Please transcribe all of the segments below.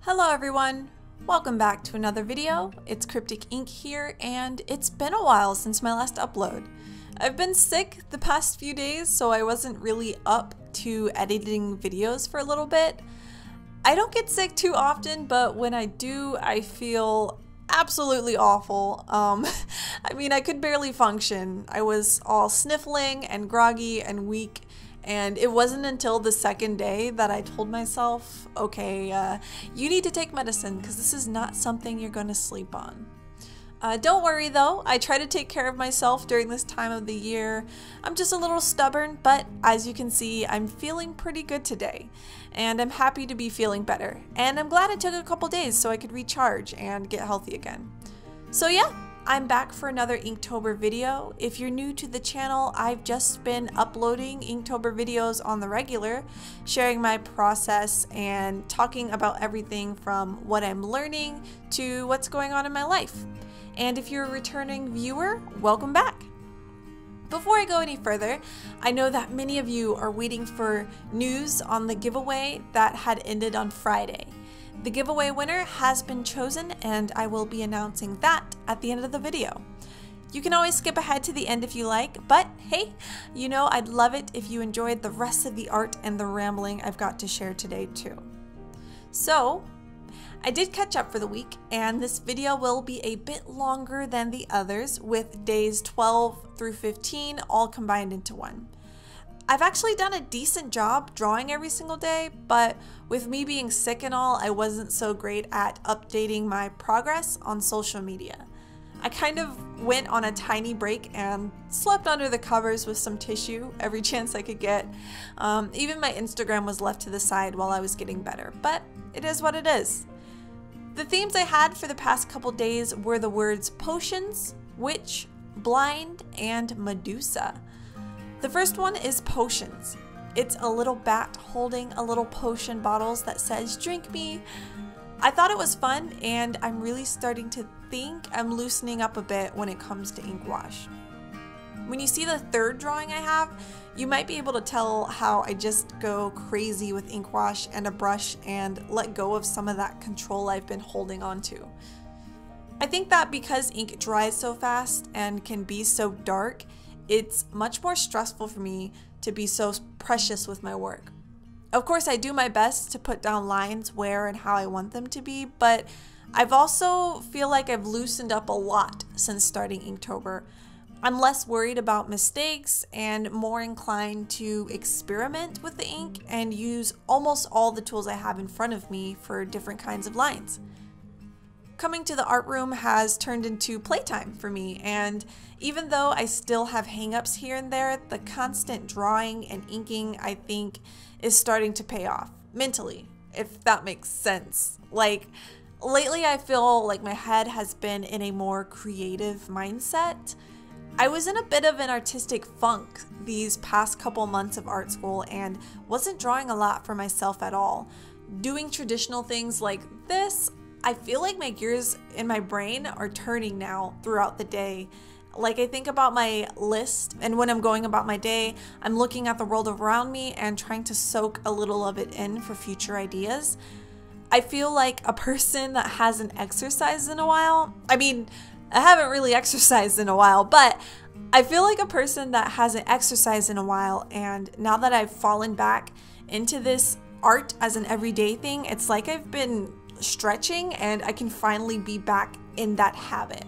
Hello everyone! Welcome back to another video. It's Crypticink here, and it's been a while since my last upload. I've been sick the past few days, so I wasn't really up to editing videos for a little bit. I don't get sick too often, but when I do, I feel absolutely awful. I mean, I could barely function. I was all sniffling and groggy and weak. And it wasn't until the second day that I told myself, okay, you need to take medicine because this is not something you're going to sleep on. Don't worry though, I try to take care of myself during this time of the year. I'm just a little stubborn, but as you can see, I'm feeling pretty good today. And I'm happy to be feeling better. And I'm glad it took a couple days so I could recharge and get healthy again. So yeah. I'm back for another Inktober video. If you're new to the channel, I've just been uploading Inktober videos on the regular, sharing my process and talking about everything from what I'm learning to what's going on in my life. And if you're a returning viewer, welcome back. Before I go any further, I know that many of you are waiting for news on the giveaway that had ended on Friday. The giveaway winner has been chosen, and I will be announcing that at the end of the video. You can always skip ahead to the end if you like, but hey, you know I'd love it if you enjoyed the rest of the art and the rambling I've got to share today too. So, I did catch up for the week, and this video will be a bit longer than the others, with days 12 through 15 all combined into one. I've actually done a decent job drawing every single day, but with me being sick and all, I wasn't so great at updating my progress on social media. I kind of went on a tiny break and slept under the covers with some tissue every chance I could get. Even my Instagram was left to the side while I was getting better, but it is what it is. The themes I had for the past couple days were the words potions, witch, blind, and Medusa. The first one is potions. It's a little bat holding a little potion bottles that says, "Drink me." I thought it was fun, and I'm really starting to think I'm loosening up a bit when it comes to ink wash. When you see the third drawing I have, you might be able to tell how I just go crazy with ink wash and a brush and let go of some of that control I've been holding on to. I think that because ink dries so fast and can be so dark, it's much more stressful for me to be so precious with my work. Of course, I do my best to put down lines where and how I want them to be, but I've also feel like I've loosened up a lot since starting Inktober. I'm less worried about mistakes and more inclined to experiment with the ink and use almost all the tools I have in front of me for different kinds of lines. Coming to the art room has turned into playtime for me, and even though I still have hang-ups here and there, the constant drawing and inking, I think, is starting to pay off mentally, if that makes sense. Like, lately I feel like my head has been in a more creative mindset. I was in a bit of an artistic funk these past couple months of art school and wasn't drawing a lot for myself at all. Doing traditional things like this, I feel like my gears in my brain are turning now throughout the day. Like, I think about my list, and when I'm going about my day, I'm looking at the world around me and trying to soak a little of it in for future ideas. I feel like a person that hasn't exercised in a while. I mean, I haven't really exercised in a while, but I feel like a person that hasn't exercised in a while, and now that I've fallen back into this art as an everyday thing, it's like I've been stretching and I can finally be back in that habit.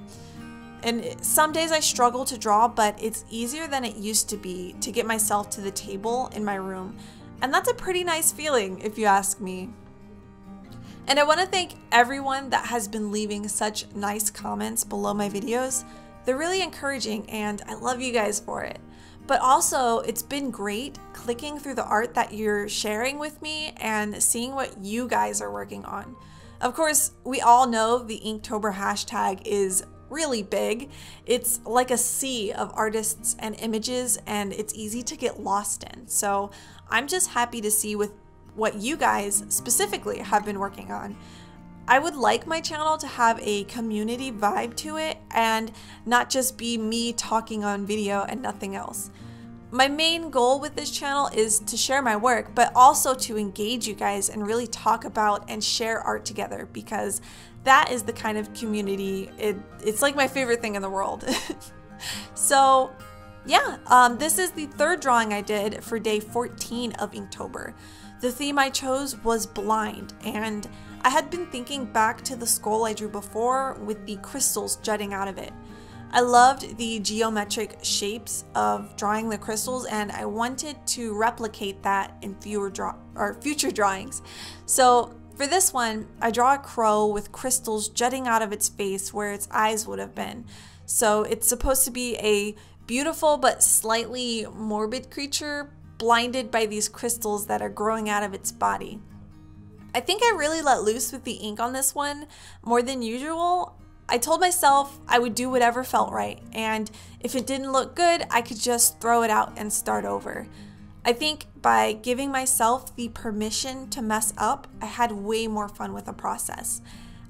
And some days I struggle to draw, but it's easier than it used to be to get myself to the table in my room. And that's a pretty nice feeling, if you ask me. And I want to thank everyone that has been leaving such nice comments below my videos. They're really encouraging, and I love you guys for it. But also, it's been great clicking through the art that you're sharing with me and seeing what you guys are working on. Of course, we all know the Inktober hashtag is really big. It's like a sea of artists and images, and it's easy to get lost in. So I'm just happy to see with what you guys specifically have been working on. I would like my channel to have a community vibe to it and not just be me talking on video and nothing else. My main goal with this channel is to share my work, but also to engage you guys and really talk about and share art together, because that is the kind of community, it's like my favorite thing in the world. So yeah, this is the third drawing I did for day 14 of Inktober. The theme I chose was blind, and I had been thinking back to the skull I drew before with the crystals jutting out of it. I loved the geometric shapes of drawing the crystals, and I wanted to replicate that in future drawings. So for this one, I draw a crow with crystals jutting out of its face where its eyes would have been. So it's supposed to be a beautiful but slightly morbid creature blinded by these crystals that are growing out of its body. I think I really let loose with the ink on this one more than usual. I told myself I would do whatever felt right, and if it didn't look good, I could just throw it out and start over. I think by giving myself the permission to mess up, I had way more fun with the process.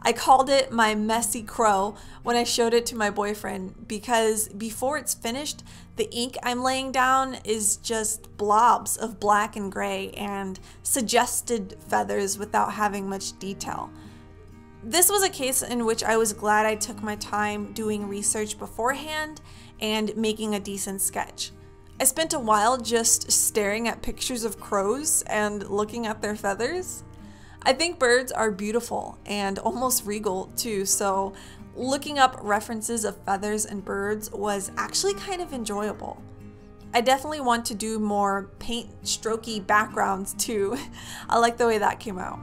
I called it my messy crow when I showed it to my boyfriend, because before it's finished, the ink I'm laying down is just blobs of black and gray and suggested feathers without having much detail. This was a case in which I was glad I took my time doing research beforehand and making a decent sketch. I spent a while just staring at pictures of crows and looking at their feathers. I think birds are beautiful and almost regal too, so looking up references of feathers and birds was actually kind of enjoyable. I definitely want to do more paint strokey backgrounds too. I like the way that came out.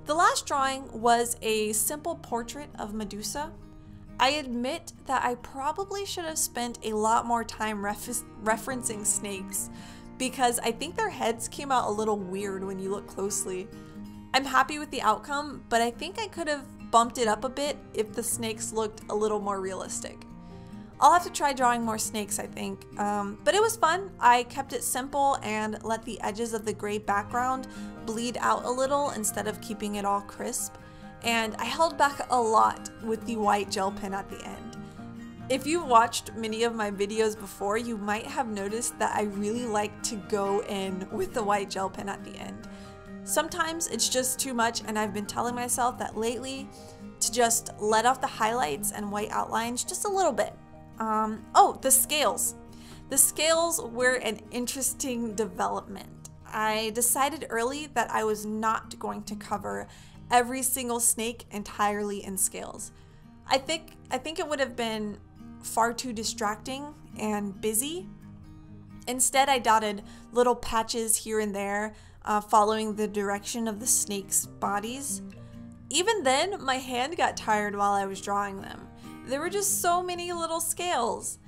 The last drawing was a simple portrait of Medusa. I admit that I probably should have spent a lot more time referencing snakes, because I think their heads came out a little weird when you look closely. I'm happy with the outcome, but I think I could have bumped it up a bit if the snakes looked a little more realistic. I'll have to try drawing more snakes, I think, but it was fun. I kept it simple and let the edges of the gray background bleed out a little instead of keeping it all crisp, and I held back a lot with the white gel pen at the end. If you've watched many of my videos before, you might have noticed that I really like to go in with the white gel pen at the end. Sometimes it's just too much, and I've been telling myself that lately to just let off the highlights and white outlines just a little bit. Oh, the scales. The scales were an interesting development. I decided early that I was not going to cover every single snake entirely in scales. I think it would have been far too distracting and busy. Instead, I dotted little patches here and there, following the direction of the snake's bodies. Even then, my hand got tired while I was drawing them. There were just so many little scales.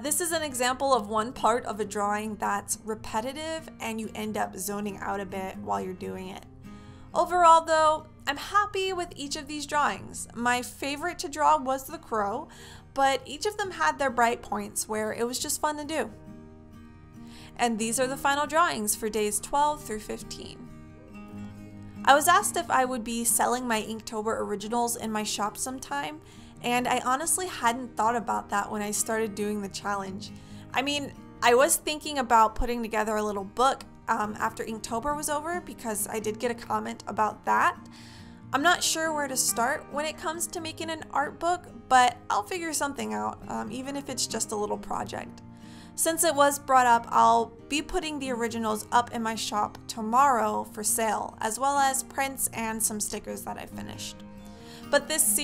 This is an example of one part of a drawing that's repetitive and you end up zoning out a bit while you're doing it. Overall though, I'm happy with each of these drawings. My favorite to draw was the crow, but each of them had their bright points where it was just fun to do. And these are the final drawings for days 12 through 15. I was asked if I would be selling my Inktober originals in my shop sometime, and I honestly hadn't thought about that when I started doing the challenge. I mean, I was thinking about putting together a little book after Inktober was over, because I did get a comment about that. I'm not sure where to start when it comes to making an art book, but I'll figure something out, even if it's just a little project. Since it was brought up, I'll be putting the originals up in my shop tomorrow for sale, as well as prints and some stickers that I finished. But this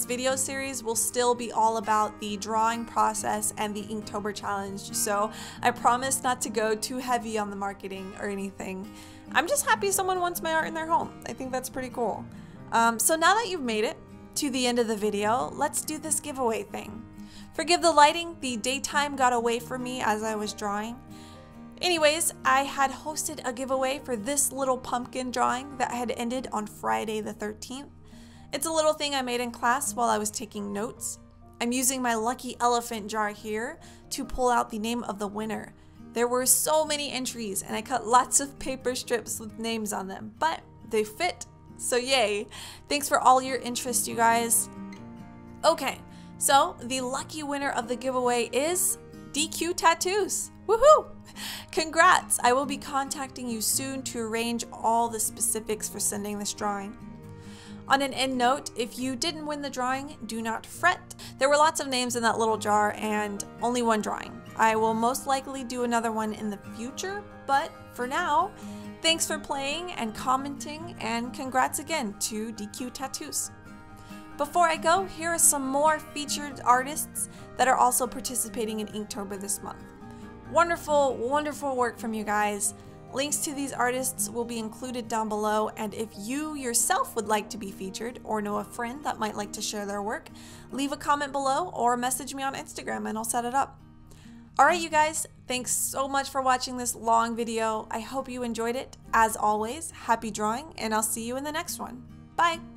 video series will still be all about the drawing process and the Inktober challenge, so I promise not to go too heavy on the marketing or anything. I'm just happy someone wants my art in their home. I think that's pretty cool. So now that you've made it to the end of the video, let's do this giveaway thing. Forgive the lighting, the daytime got away from me as I was drawing. Anyways, I had hosted a giveaway for this little pumpkin drawing that had ended on Friday the 13th. It's a little thing I made in class while I was taking notes. I'm using my lucky elephant jar here to pull out the name of the winner. There were so many entries and I cut lots of paper strips with names on them, but they fit, so yay. Thanks for all your interest, you guys. Okay, so the lucky winner of the giveaway is DQ Tattoos. Woohoo! Congrats! I will be contacting you soon to arrange all the specifics for sending this drawing. On an end note, if you didn't win the drawing, do not fret. There were lots of names in that little jar and only one drawing. I will most likely do another one in the future, but for now, thanks for playing and commenting, and congrats again to DQ Tattoos. Before I go, here are some more featured artists that are also participating in Inktober this month. Wonderful, wonderful work from you guys. Links to these artists will be included down below, and if you yourself would like to be featured or know a friend that might like to share their work, leave a comment below or message me on Instagram and I'll set it up. Alright you guys, thanks so much for watching this long video. I hope you enjoyed it. As always, happy drawing, and I'll see you in the next one. Bye!